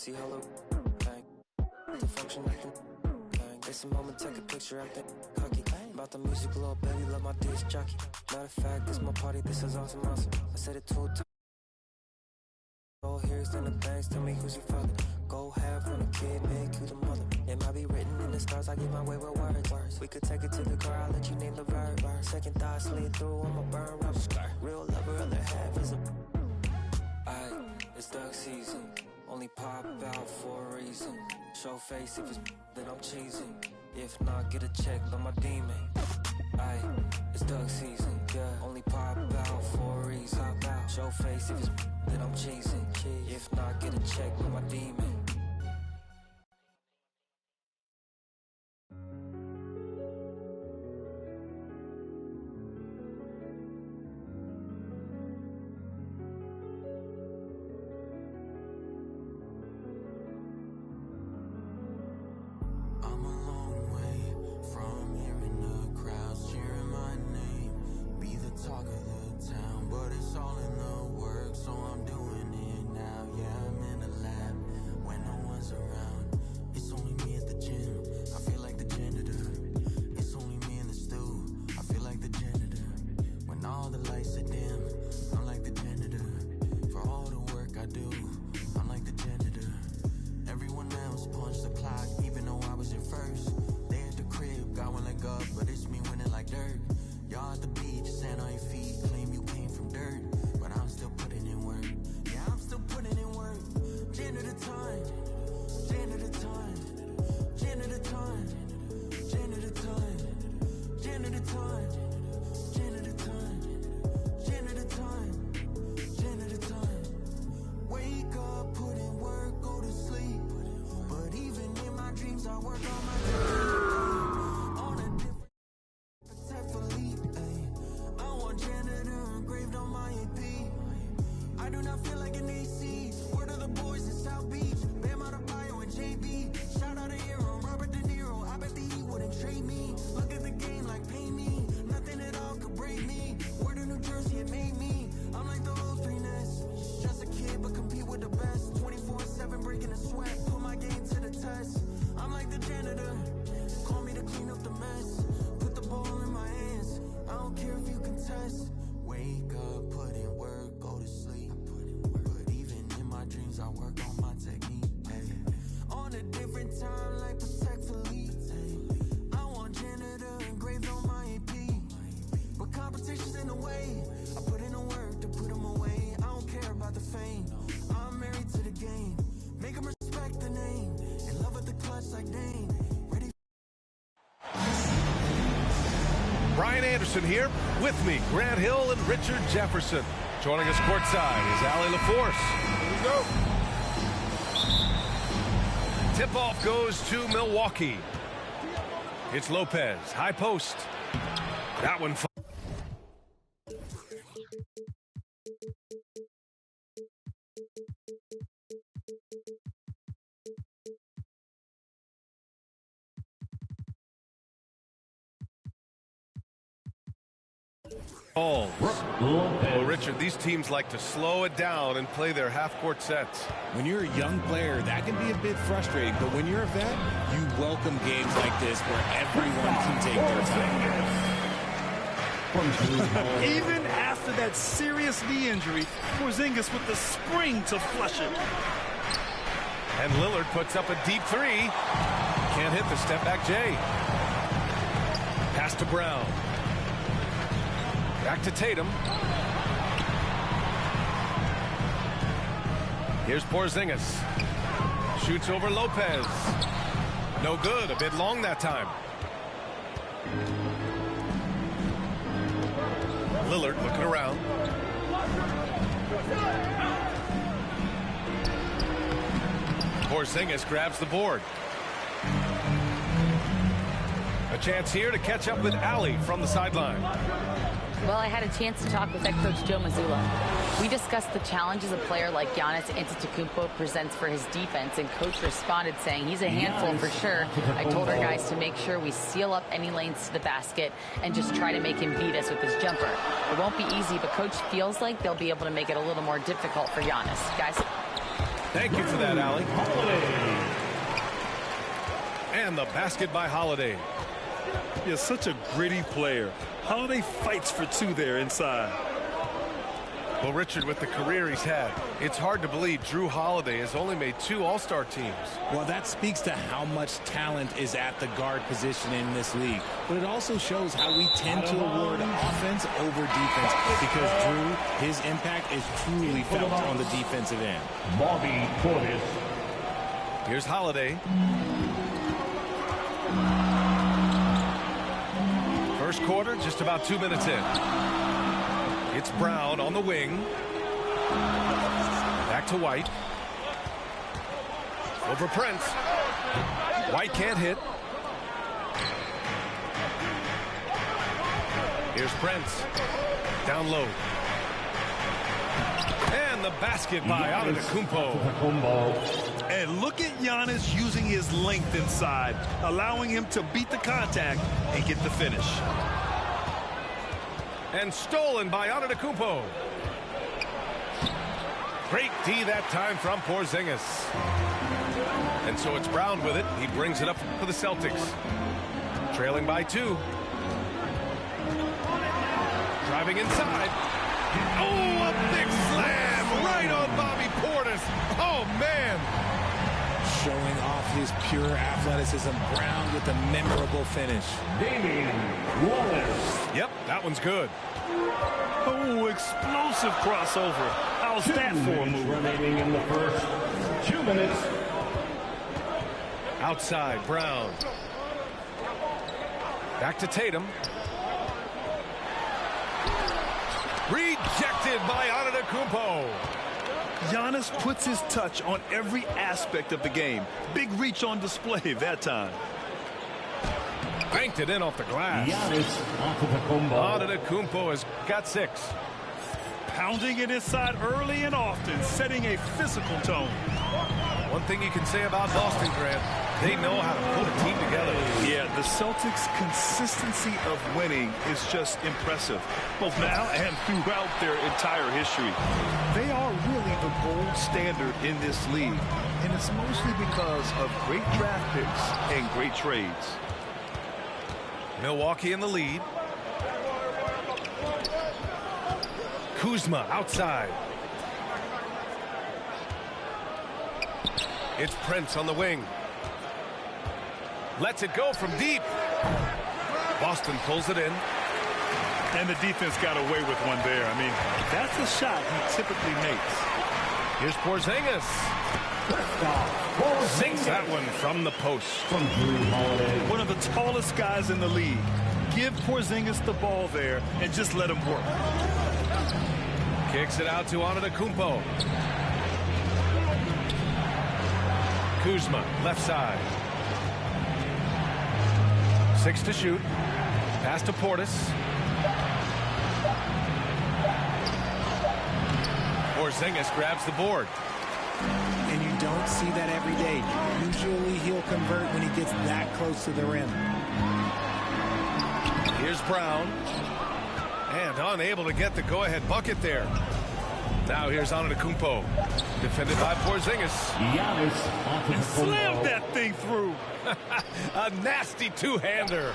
see hello. The function I can. It's a moment, take a picture, everything cocky. About the music, little baby, love my disc jockey. Matter of fact, this my party, this is awesome. I said it 2 times. Go here, stand the banks, tell me who's your father. Go have from the kid, make you the mother. It might be written in the stars, I get my way with words. We could take it to the car, I'll let you name the verb. Second thought, slid through, I'ma burn rubber. Real lover, other half is a. It's duck season. Only pop out for a reason. Show face if it's then I'm cheesing. If not, get a check by my demon. It's duck season. Yeah, only pop out for a reason. Show face if it's then I'm cheesing. If not, get a check by my demon. Anderson here with me, Grant Hill and Richard Jefferson. Joining us courtside is Allie LaForce. Here we go. Tip-off goes to Milwaukee. It's Lopez, high post. That one. Well, Richard, these teams like to slow it down and play their half-court sets. When you're a young player, that can be a bit frustrating, but when you're a vet, you welcome games like this where everyone can take their time. Even after that serious knee injury, Porzingis with the spring to flush it. And Lillard puts up a deep three. Can't hit the step-back J. Pass to Brown. Back to Tatum. Here's Porzingis. Shoots over Lopez. No good. A bit long that time. Lillard looking around. Porzingis grabs the board. A chance here to catch up with Allie from the sideline. Well, I had a chance to talk with head coach Joe Mazzulla. We discussed the challenges a player like Giannis Antetokounmpo presents for his defense, and coach responded saying he's a handful for sure. I told our guys to make sure we seal up any lanes to the basket and just try to make him beat us with his jumper. It won't be easy, but coach feels like they'll be able to make it a little more difficult for Giannis. Guys? Thank you for that, Allie. And the basket by Holiday. He's such a gritty player. Holiday fights for two there inside. Well, Richard, with the career he's had, it's hard to believe Drew Holiday has only made 2 All-Star teams. Well, that speaks to how much talent is at the guard position in this league. But it also shows how we tend to award offense over defense, because Drew, his impact is truly felt on the defensive end. Bobby Portis. Here's Holiday. First quarter, just about 2 minutes in. It's Brown on the wing. Back to White. Over Prince. White can't hit. Here's Prince. Down low. And the basket by Antetokounmpo. And look at Giannis using his length inside, allowing him to beat the contact and get the finish. And stolen by Antetokounmpo. Great D that time from Porzingis. And so it's Brown with it. He brings it up for the Celtics. Trailing by 2. Driving inside. Oh, a big slam right on Bobby Portis. Oh, man. Showing off his pure athleticism. Brown with a memorable finish. Damian Wallace. Yep, that one's good. Oh, explosive crossover. How's that for a move? Remaining in the first 2 minutes. Outside, Brown. Back to Tatum. Rejected by Antetokounmpo. Giannis puts his touch on every aspect of the game. Big reach on display that time. Banked it in off the glass. Giannis Antetokounmpo has got 6. Pounding it inside early and often, setting a physical tone. One thing you can say about Boston, Grant, they know how to put a team together. Yeah, the Celtics' consistency of winning is just impressive, both now and throughout their entire history. They are really the gold standard in this league, and it's mostly because of great draft picks and great trades. Milwaukee in the lead. Kuzma outside. It's Prince on the wing. Lets it go from deep. Boston pulls it in. And the defense got away with one there. I mean, that's a shot he typically makes. Here's Porzingis. Sinks that one from the post. From Drew Holiday. One of the tallest guys in the league. Give Porzingis the ball there and just let him work. Kicks it out to Antetokounmpo. Kuzma, left side. 6 to shoot. Pass to Portis. Porzingis grabs the board. And you don't see that every day. Usually he'll convert when he gets that close to the rim. Here's Brown. And unable to get the go-ahead bucket there. Now here's Antetokounmpo. Defended by Porzingis. Giannis And slammed that thing through. A nasty two-hander.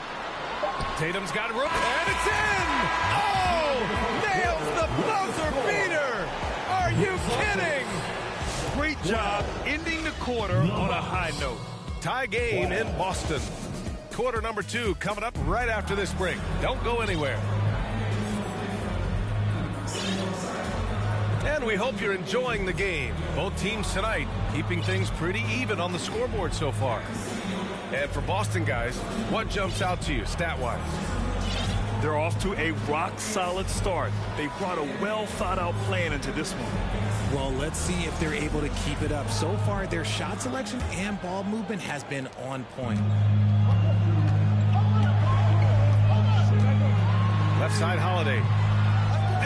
Tatum's got room, and it's in! Oh! Nails the buzzer beater! Are you kidding? Great job ending the quarter on a high note. Tie game in Boston. Quarter number 2 coming up right after this break. Don't go anywhere. And we hope you're enjoying the game. Both teams tonight keeping things pretty even on the scoreboard so far. And for Boston guys, what jumps out to you stat-wise? They're off to a rock-solid start. They brought a well-thought-out plan into this one. Well, let's see if they're able to keep it up. So far, their shot selection and ball movement has been on point. Left side, Holiday.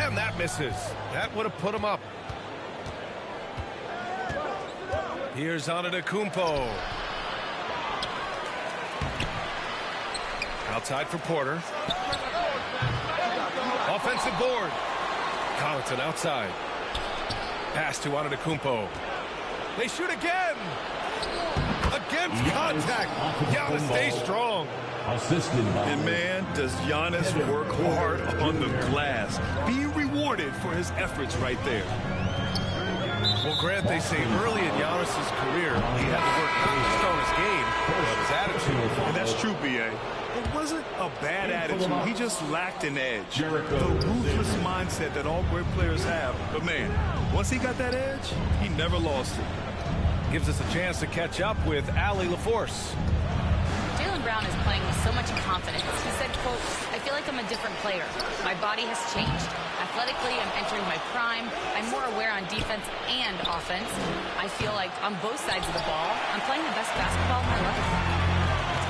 And that misses. That would have put him up. Here's Antetokounmpo. Outside for Porter. Offensive board. Connaughton outside. Pass to Antetokounmpo. They shoot again. Against contact. Giannis stays strong. Assisted by... And man, does Giannis work hard on the glass. Being rewarded for his efforts right there. Well, Grant, they say early in Giannis' career, he had to work not just on his game, but his attitude. And that's true, B.A. It wasn't a bad attitude. He just lacked an edge. The ruthless mindset that all great players have. But, man, once he got that edge, he never lost it. Gives us a chance to catch up with Allie LaForce. Jaylen Brown is playing with so much confidence. He said, quote, I feel like I'm a different player. My body has changed. Athletically, I'm entering my prime. I'm more aware on defense and offense. I feel like on both sides of the ball, I'm playing the best basketball of my life.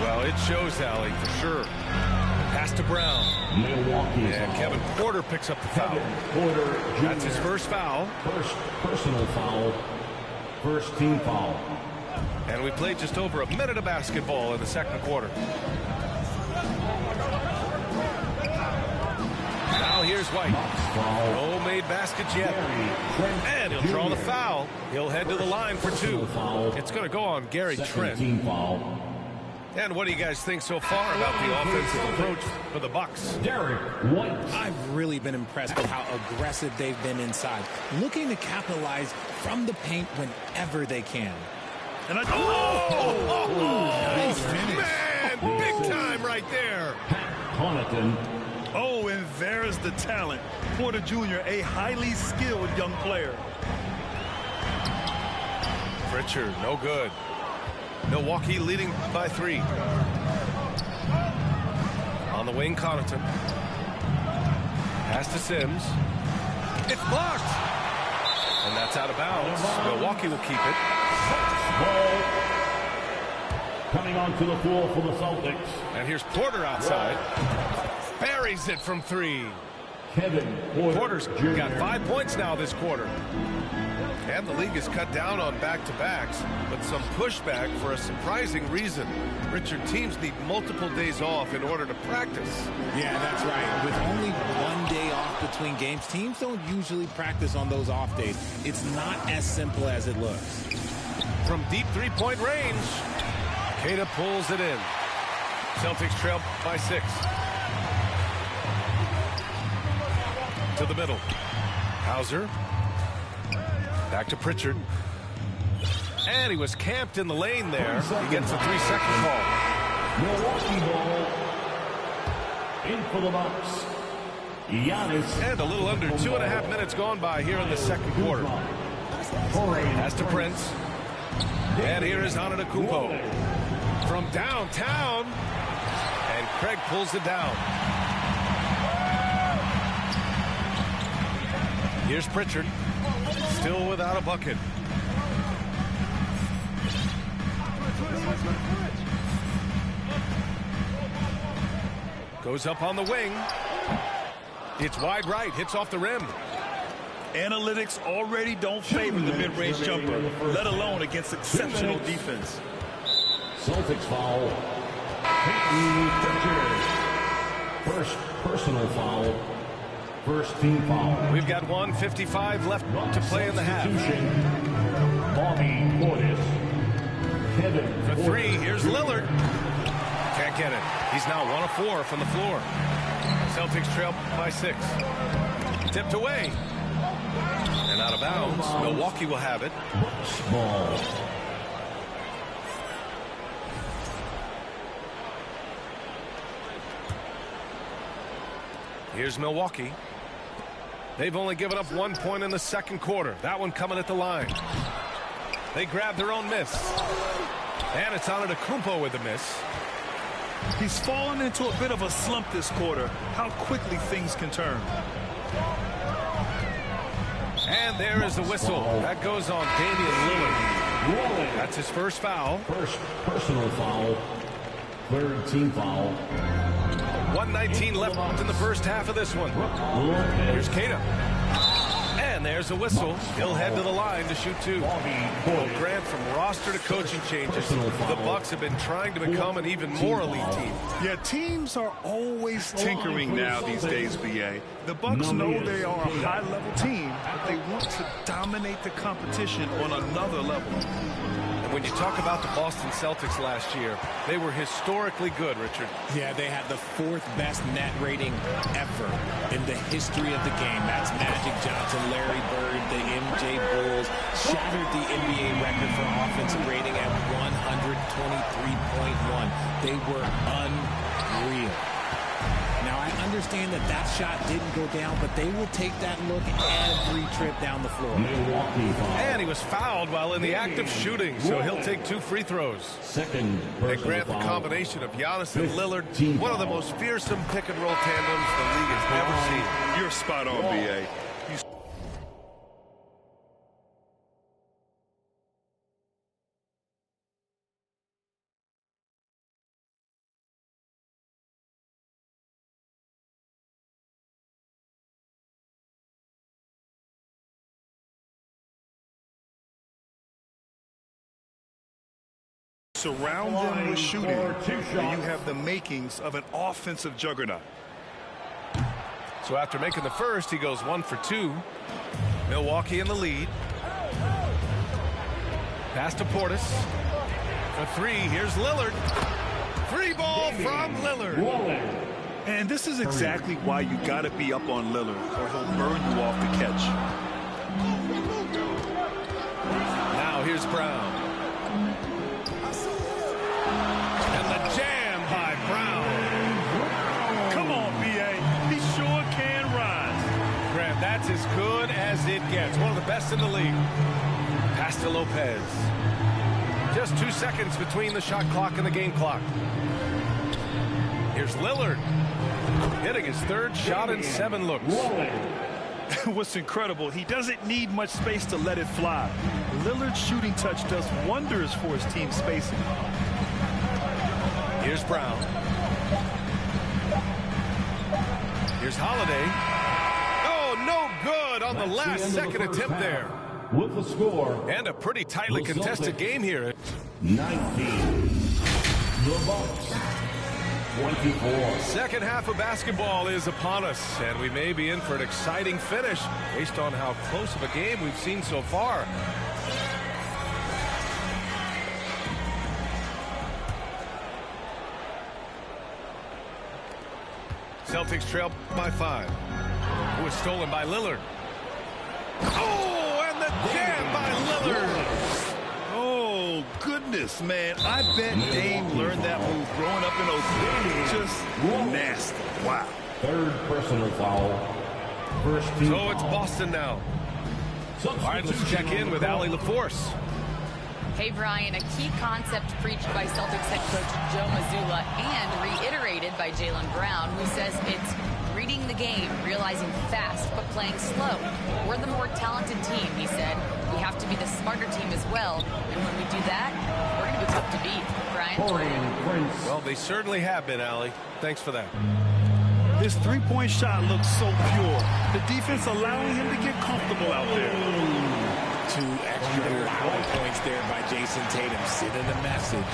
Well, it shows, Allie, for sure. Pass to Brown. Milwaukee. And Kevin Porter picks up the foul. Porter Jr. That's his first foul. First personal foul. First team foul. And we played just over a minute of basketball in the second quarter. Now here's White. No made baskets yet. And he'll draw the foul. He'll head to the line for two. It's going to go on Gary Trent. Team foul. And what do you guys think so far about the offensive approach for the Bucks? Derek White. I've really been impressed with how aggressive they've been inside, looking to capitalize from the paint whenever they can. And Nice finish. Man, big time right there. Connaughton. Oh, and there's the talent. Porter Jr., a highly skilled young player. Pritchard, no good. Milwaukee leading by 3. On the wing, Connaughton. Pass to Sims. It's blocked. And that's out of bounds. Milwaukee will keep it. Ball coming onto the floor for the Celtics. And here's Porter outside. Buries it from 3. Kevin Porter's got 5 points now this quarter. And the league has cut down on back-to-backs, but some pushback for a surprising reason. Richard, teams need multiple days off in order to practice. Yeah, that's right. With only 1 day off between games, teams don't usually practice on those off days. It's not as simple as it looks. From deep three-point range, Queta pulls it in. Celtics trail by 6. To the middle. Hauser. Back to Pritchard. And he was camped in the lane there. He gets a 3-second call. Milwaukee ball. In for the Bucks. Giannis. And a little under 2.5 minutes gone by here in the second quarter. Pass to Prince. And here is Antetokounmpo. From downtown. And Craig pulls it down. Here's Pritchard. Still without a bucket. Goes up on the wing. It's wide right. Hits off the rim. Analytics already don't favor the mid-range jumper, let alone against exceptional defense. Celtics foul. Peyton Pritchard. First personal foul. First team foul. We've got 1:55 left to play in the half. Bobby Portis. Kevin For 3, here's Lillard. Can't get it. He's now 1 of 4 from the floor. Celtics trail by 6. Tipped away. And out of bounds. Milwaukee will have it. Ball. Here's Milwaukee. They've only given up 1 point in the second quarter. That one coming at the line. They grab their own miss. And it's Antetokounmpo with the miss. He's fallen into a bit of a slump this quarter. How quickly things can turn. And there is the whistle. That goes on Damian Lillard. That's his first foul. First personal foul. Third team foul. 1:19 left in the first half of this one. Here's Queta. And And there's a whistle. He'll head to the line to shoot two. Well, Grant, from roster to coaching changes, the Bucks have been trying to become an even more elite team. Yeah, teams are always tinkering now these days, BA. The Bucks know they are a high-level team, but they want to dominate the competition on another level. And when you talk about the Boston Celtics last year, they were historically good, Richard. Yeah, they had the 4th best net rating ever in the history of the game. That's Magic Johnson, Larry Bird, the MJ Bulls. Shattered the NBA record for offensive rating at 123.1. They were unreal. Now, I understand that that shot didn't go down, but they will take that look every trip down the floor. And he was fouled while in the act of shooting, so he'll take 2 free throws. They grant the combination of Giannis and Lillard, one of the most fearsome pick-and-roll tandems the league has ever seen. You're spot on, BA. Surround them with shooting, and you have the makings of an offensive juggernaut. So after making the first, he goes 1 for 2. Milwaukee in the lead. Pass to Portis. For 3, here's Lillard. Free ball from Lillard. And this is exactly why you got to be up on Lillard, or he'll burn you off the catch. Now here's Brown. Jam by Brown. Come on, BA. He sure can rise. Grant, that's as good as it gets. One of the best in the league. Pass to Lopez. Just 2 seconds between the shot clock and the game clock. Here's Lillard. Hitting his 3rd shot in 7 looks. What's incredible, he doesn't need much space to let it fly. Lillard's shooting touch does wonders for his team's spacing. Here's Brown. Here's Holiday. Oh, no good on the last second attempt there. With the score. And a pretty tightly contested game here. 19. The Bucks. 24. Second half of basketball is upon us, and we may be in for an exciting finish based on how close of a game we've seen so far. Celtics trail by 5. It was stolen by Lillard. Oh, and the jam by Lillard. Oh, goodness, man. I bet Dame learned that move growing up in Oakland. Just nasty. Wow. 3rd personal foul. First team So it's Boston now. All right, let's check in with Allie LaForce. Hey, Brian, a key concept preached by Celtics head coach Joe Mazzulla and reiterated by Jaylen Brown, who says it's reading the game, realizing fast, but playing slow. We're the more talented team, he said. We have to be the smarter team as well. And when we do that, we're going to be tough to beat. Brian? Well, they certainly have been, Allie. Thanks for that. His 3-point shot looks so pure. The defense allowing him to get comfortable out there. 2 extra loud points there by Jason Tatum, sending a message.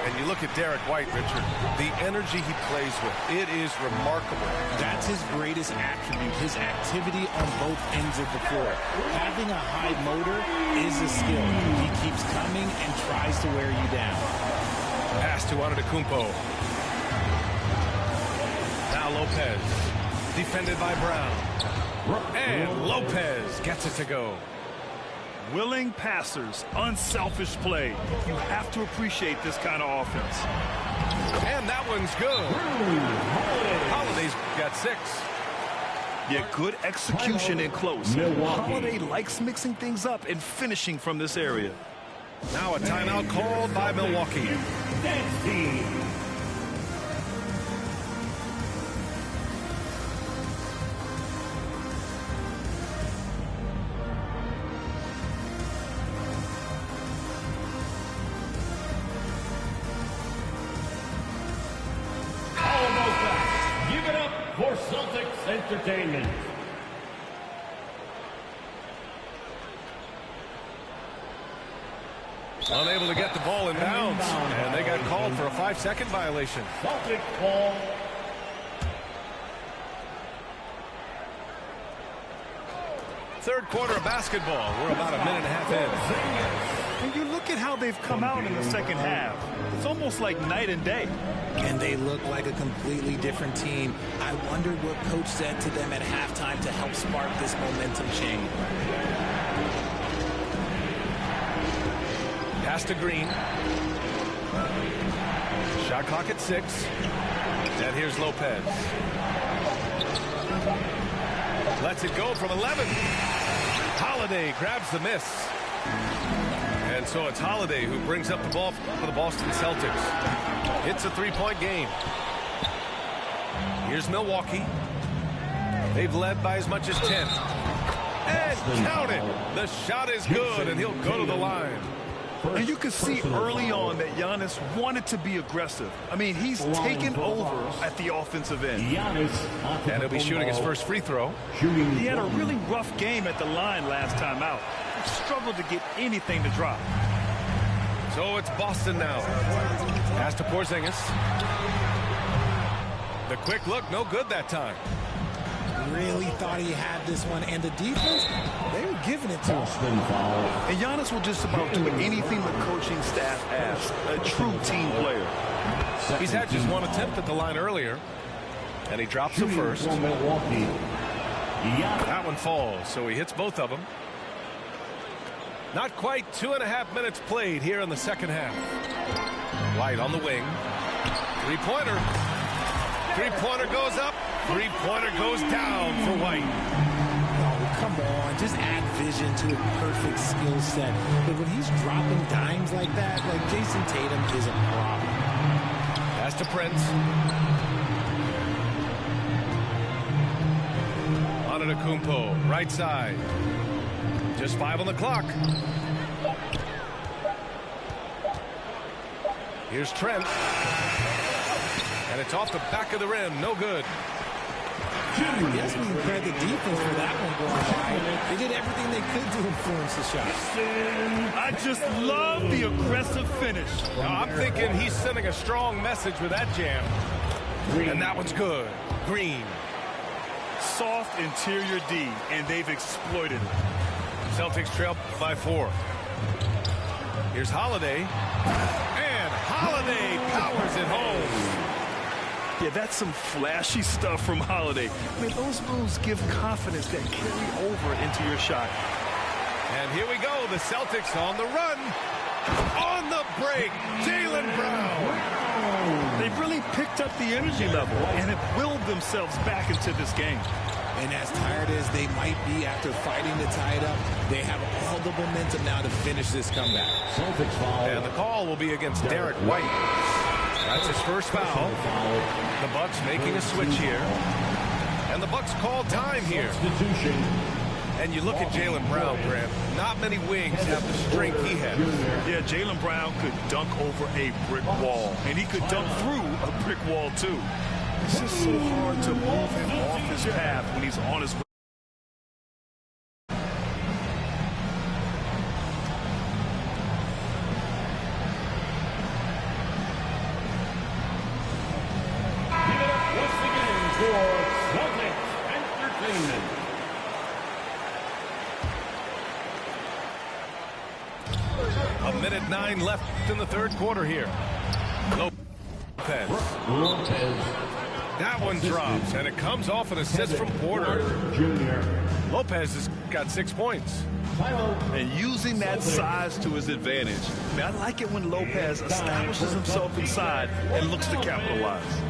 And you look at Derek White, Richard, the energy he plays with, it is remarkable. That's his greatest attribute, his activity on both ends of the floor. Having a high motor is a skill. He keeps coming and tries to wear you down. Pass to Antetokounmpo. Now Lopez, defended by Brown. And Lopez gets it to go. Willing passers, unselfish play. You have to appreciate this kind of offense. And that one's good. Holiday's got 6. Yeah, good execution in close. Holiday likes mixing things up and finishing from this area. Now a timeout called by Milwaukee. For Celtics Entertainment. Unable to get the ball in bounds, and they got called for a 5-second violation. Celtic ball. Third quarter of basketball. We're about a minute and a half in. And you look at how they've come out in the second half. It's almost like night and day. And they look like a completely different team. I wondered what coach said to them at halftime to help spark this momentum change. Pass to Green. Shot clock at 6. And here's Lopez. Lets it go from 11. Holiday grabs the miss. And so it's Holiday who brings up the ball for the Boston Celtics. It's a 3-point game. Here's Milwaukee. They've led by as much as 10. And count it. The shot is good, and he'll go to the line. And you could see early on that Giannis wanted to be aggressive. I mean, he's taken over at the offensive end. And he'll be shooting his first free throw. He had a really rough game at the line last time out. He struggled to get anything to drop. So it's Boston now. Pass to Porzingis. The quick look, no good that time. Really thought he had this one, and the defense, they were giving it to him. And Giannis will just about do anything the coaching staff asks. A true team player. He's had just one attempt at the line earlier, and he drops the first. That one falls, so he hits both of them. Not quite 2.5 minutes played here in the second half. White on the wing. Three-pointer. Three-pointer goes up. Three-pointer goes down for White. Oh, come on. Just add vision to a perfect skill set. But when he's dropping dimes like that, like Jason Tatum is a problem. Pass to Prince. Antetokounmpo, right side. Just 5 on the clock. Here's Trent. And it's off the back of the rim. No good. I guess we can credit the defense for that one going by. They did everything they could to influence the shot. I just love the aggressive finish. Now, I'm thinking he's sending a strong message with that jam. And that one's good. Green. Soft interior D, and they've exploited it. Celtics trail by 4. Here's Holiday. And Holiday powers it home. Yeah, that's some flashy stuff from Holiday. I mean, those moves give confidence that carry over into your shot. And here we go, the Celtics on the run. On the break, Jaylen Brown. They've really picked up the energy level and have willed themselves back into this game. And as tired as they might be after fighting to tie it up, they have all the momentum now to finish this comeback. And the call will be against Derek White. That's his first foul. The Bucks making a switch here. And the Bucks call time here. And you look at Jaylen Brown, Grant. Not many wings have the strength he has. Yeah, Jaylen Brown could dunk over a brick wall. And he could dunk through a brick wall, too. It's just so hard to move him off his path when he's on his way. A minute 9 left in the third quarter here. Lopez. That one drops, and it comes off an assist from Porter. Lopez has got 6 points. And using that size to his advantage. I mean, I like it when Lopez establishes himself inside and looks to capitalize.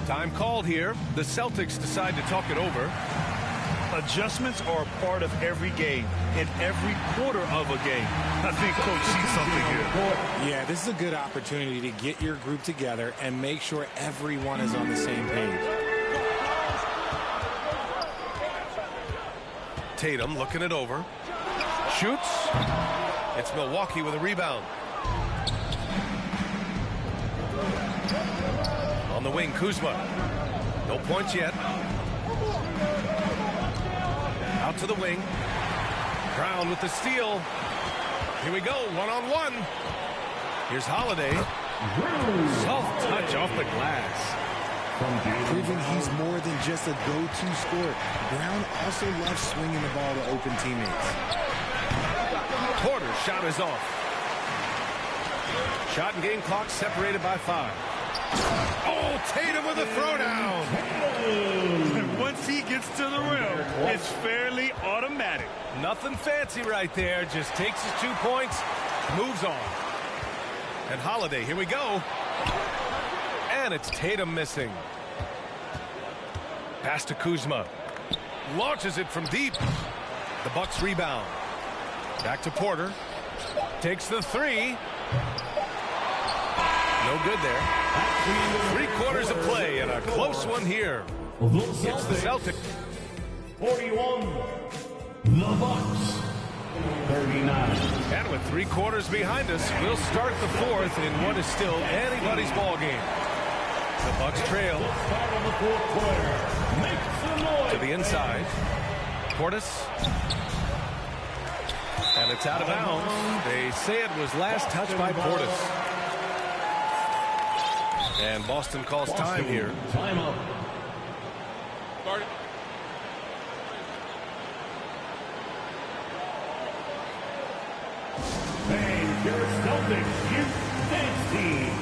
Time called here. The Celtics decide to talk it over. Adjustments are a part of every game, in every quarter of a game. I think Coach sees something here. Yeah, this is a good opportunity to get your group together and make sure everyone is on the same page. Tatum looking it over. Shoots. It's Milwaukee with a rebound. On the wing, Kuzma. No points yet. Out to the wing. Brown with the steal. Here we go, one-on-one. Here's Holiday. Soft touch off the glass. Proving he's more than just a go-to scorer. Brown also loves swinging the ball to open teammates. Porter's shot is off. Shot and game clock separated by 5. Oh, Tatum with a throwdown. And once he gets to the rim, it's fairly automatic. Nothing fancy right there. Just takes his 2 points, moves on. And Holiday, here we go. And it's Tatum missing. Pass to Kuzma. Launches it from deep. The Bucks rebound. Back to Porter. Takes the 3. No good there. 3 quarters of play and a close one here. It's the Celtics. 41. The Bucks. 39. And with 3 quarters behind us, we'll start the 4th in what is still anybody's ball game. The Bucks trail. Start of the 4th quarter. Make some noise. To the inside. Portis. And it's out of bounds. They say it was last touched by Portis. And Boston calls time here. Time up. Start it. And your Celtics Youth Dance Team.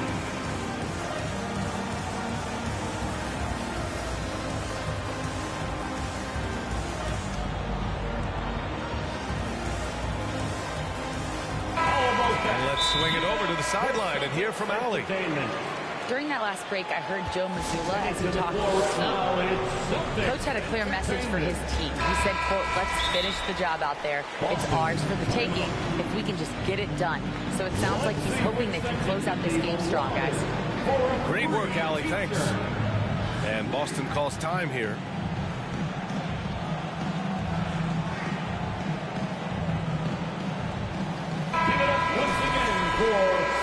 And let's swing it over to the sideline and hear from Allie. During that last break, I heard Joe Mazzulla as he talked to his team. Coach had a clear message for his team. He said, quote, let's finish the job out there. It's ours for the taking if we can just get it done. So it sounds like he's hoping they can close out this game strong, guys. Great work, Allie. Thanks. And Boston calls time here. Give it up once again for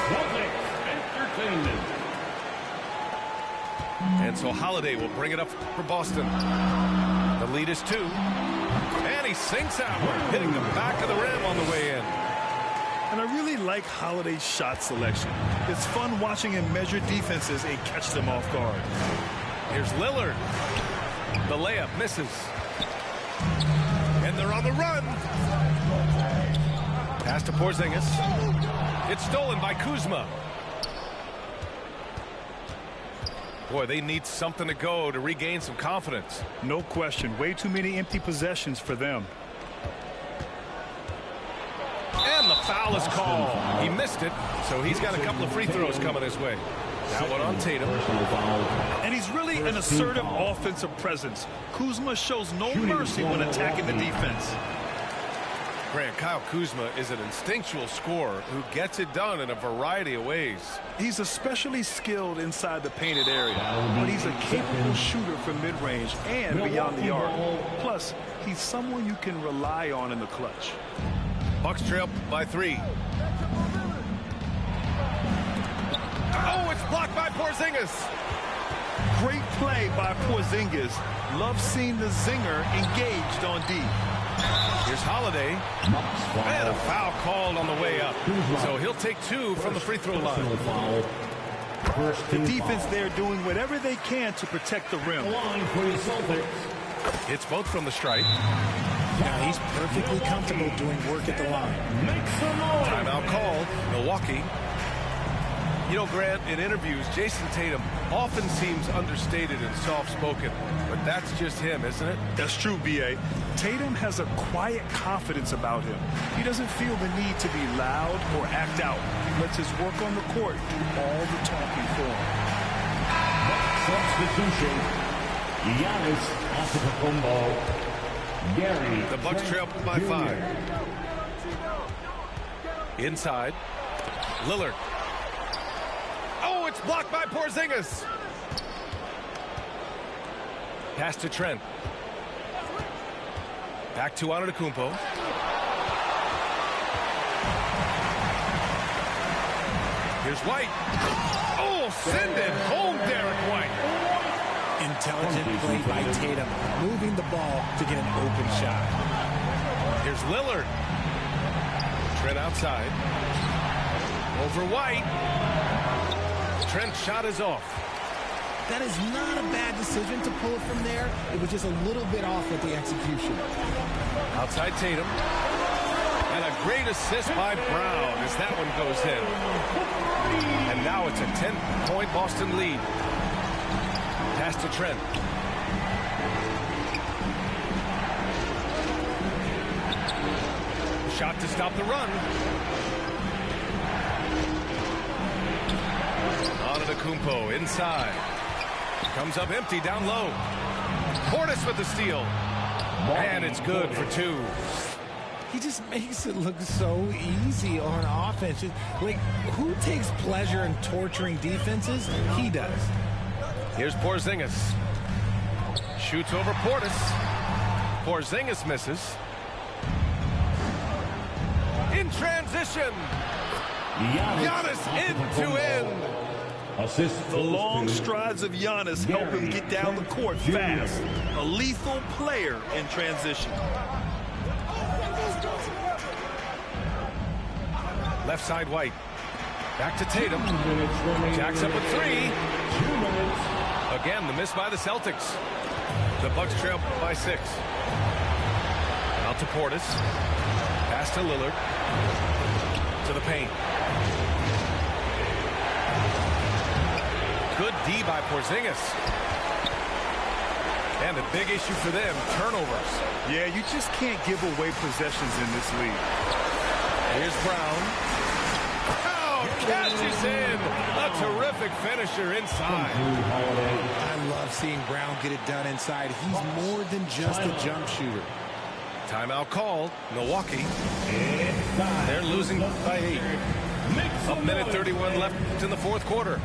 Celtics Entertainment. And so Holiday will bring it up for Boston. The lead is 2. And he sinks outward, hitting the back of the rim on the way in. And I really like Holiday's shot selection. It's fun watching him measure defenses and catch them off guard. Here's Lillard. The layup misses. And they're on the run. Pass to Porzingis. It's stolen by Kuzma. Boy, they need something to go to regain some confidence. No question. Way too many empty possessions for them. And the foul is called. He missed it, so he's got a couple of free throws coming his way. That one on Tatum. And he's really an assertive offensive presence. Kuzma shows no mercy when attacking the defense. Grant, Kyle Kuzma is an instinctual scorer who gets it done in a variety of ways. He's especially skilled inside the painted area, but he's a capable shooter from mid-range and beyond the arc. Plus, he's someone you can rely on in the clutch. Bucks trail by 3. Oh, it's blocked by Porzingis. Great play by Porzingis. Love seeing the zinger engaged on D. Here's Holiday. And a foul called on the way up. So he'll take 2 from the free throw line. The defense there doing whatever they can to protect the rim. It's both from the stripe. Now he's perfectly comfortable doing work at the line. Timeout called. Milwaukee. You know, Grant, in interviews, Jason Tatum often seems understated and soft-spoken, but that's just him, isn't it? That's true, B.A. Tatum has a quiet confidence about him. He doesn't feel the need to be loud or act out. He lets his work on the court do all the talking for him. Substitution. Giannis Antetokounmpo. Gary. The Bucks trail by 5. Inside. Lillard. Oh, it's blocked by Porzingis. Pass to Trent. Back to Antetokounmpo. Here's White. Oh, send it home, Derek White. Intelligent play by Tatum, moving the ball to get an open shot. Here's Lillard. Trent outside. Over White. Trent's shot is off. That is not a bad decision to pull it from there. It was just a little bit off with the execution. Outside Tatum. And a great assist by Brown as that one goes in. And now it's a 10-point Boston lead. Pass to Trent. Shot to stop the run. Antetokounmpo inside. Comes up empty down low. Portis with the steal. And it's good for two. He just makes it look so easy on offense. Like, who takes pleasure in torturing defenses? He does. Here's Porzingis. Shoots over Portis. Porzingis misses. In transition. Giannis end to end. The long strides of Giannis help him get down the court fast. A lethal player in transition. Left side White. Back to Tatum. Jacks up with three. Again, the miss by the Celtics. The Bucks trail by 6. Out to Portis. Pass to Lillard. To the paint. Good D by Porzingis. And a big issue for them, turnovers. Yeah, you just can't give away possessions in this league. Here's Brown. Oh, catches in. A terrific finisher inside. I love seeing Brown get it done inside. He's more than just a jump shooter. Timeout called. Milwaukee. They're losing by 8. A minute 31 left in the fourth quarter.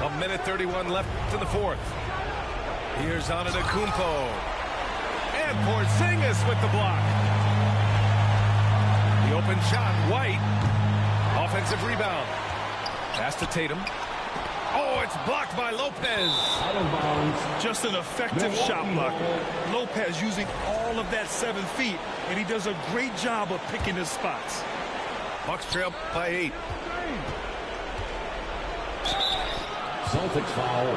A minute 31 left in the fourth. Here's Antetokounmpo. And Porzingis with the block. The open shot, White. Offensive rebound. Pass to Tatum. Oh, it's blocked by Lopez. Just an effective shot blocker. Lopez using all of that 7 feet, and he does a great job of picking his spots. Bucks trail by 8. Celtics foul.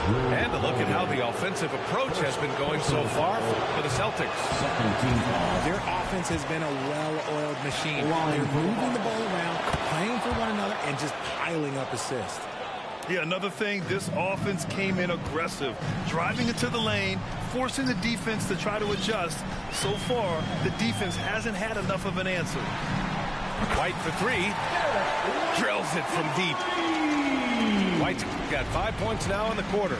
And a look at how the offensive approach has been going so far for the Celtics. Their offense has been a well-oiled machine. They're moving the ball around, playing for one another, and just piling up assists. Yeah, another thing, this offense came in aggressive, driving into the lane, forcing the defense to try to adjust. So far, the defense hasn't had enough of an answer. White for 3. Drills it from deep. White's got 5 points now in the quarter.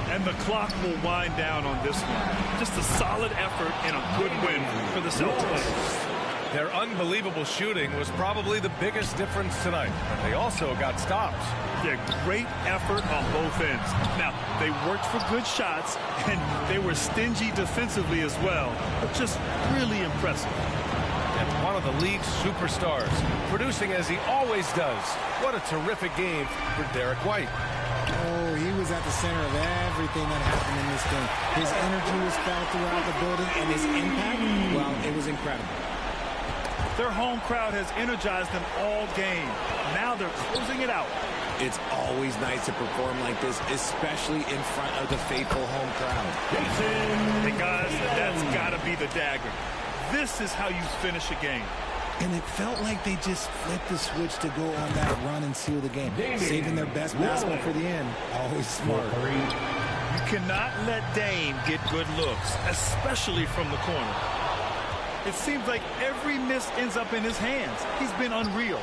And the clock will wind down on this one. Just a solid effort and a good win for the Celtics. Their unbelievable shooting was probably the biggest difference tonight. But they also got stops. Yeah, great effort on both ends. Now, they worked for good shots, and they were stingy defensively as well. But just really impressive. And one of the league's superstars, producing as he always does. What a terrific game for Derek White. Oh, he was at the center of everything that happened in this game. His energy was felt throughout the building, and his impact, well, it was incredible. Their home crowd has energized them all game. Now they're closing it out. It's always nice to perform like this, especially in front of the faithful home crowd. Hey, guys, that's got to be the dagger. This is how you finish a game. And it felt like they just flipped the switch to go on that run and seal the game, saving their best basketball for the end. Always smart. You cannot let Dame get good looks, especially from the corner. It seems like every miss ends up in his hands. He's been unreal.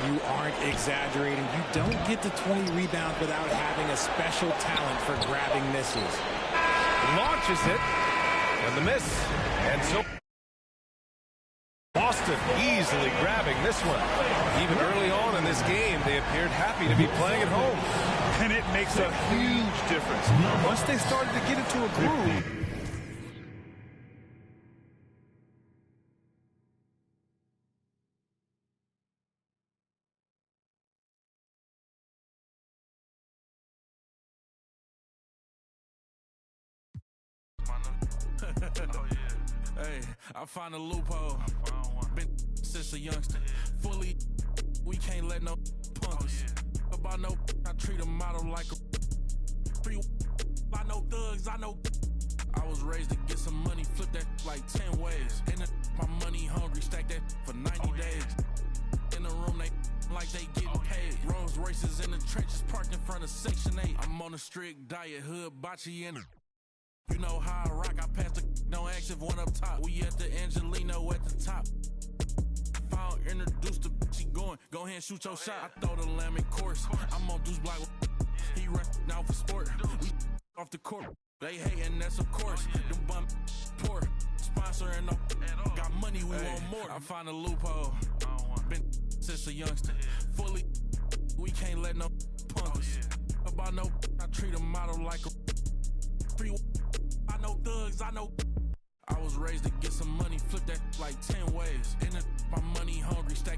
You aren't exaggerating. You don't get to 20 rebounds without having a special talent for grabbing misses. Launches it. And the miss. And so Boston easily grabbing this one. Even early on in this game, they appeared happy to be playing at home. And it makes a huge difference. Once they started to get into a groove, Oh, yeah. Hey, I find a loophole. Been since a youngster. Fully, we can't let no punk us. About no, I treat a model like a free. I know thugs, I know. I was raised to get some money, flip that like 10 ways. And my money hungry, stack that for 90 days. In the room, they like they getting paid. Rolls Royces in the trenches, parked in front of Section 8. I'm on a strict diet, hood, bocce in it. You know how I rock, I pass the don't ask if one up top. We at the Angelino at the top. If I don't introduce the she going, go ahead and shoot your shot. I throw the lamb in course, I'm on Deuce Block. He run out for sport, we off the court. They hating, that's of course. Them bum poor, sponsoring up. Got money, we want more. I find a loophole. Been since a youngster. Fully, we can't let no punk us. About no, I treat a model like a free. I know thugs, I know. I was raised to get some money, flip that like 10 ways. And my money hungry, stack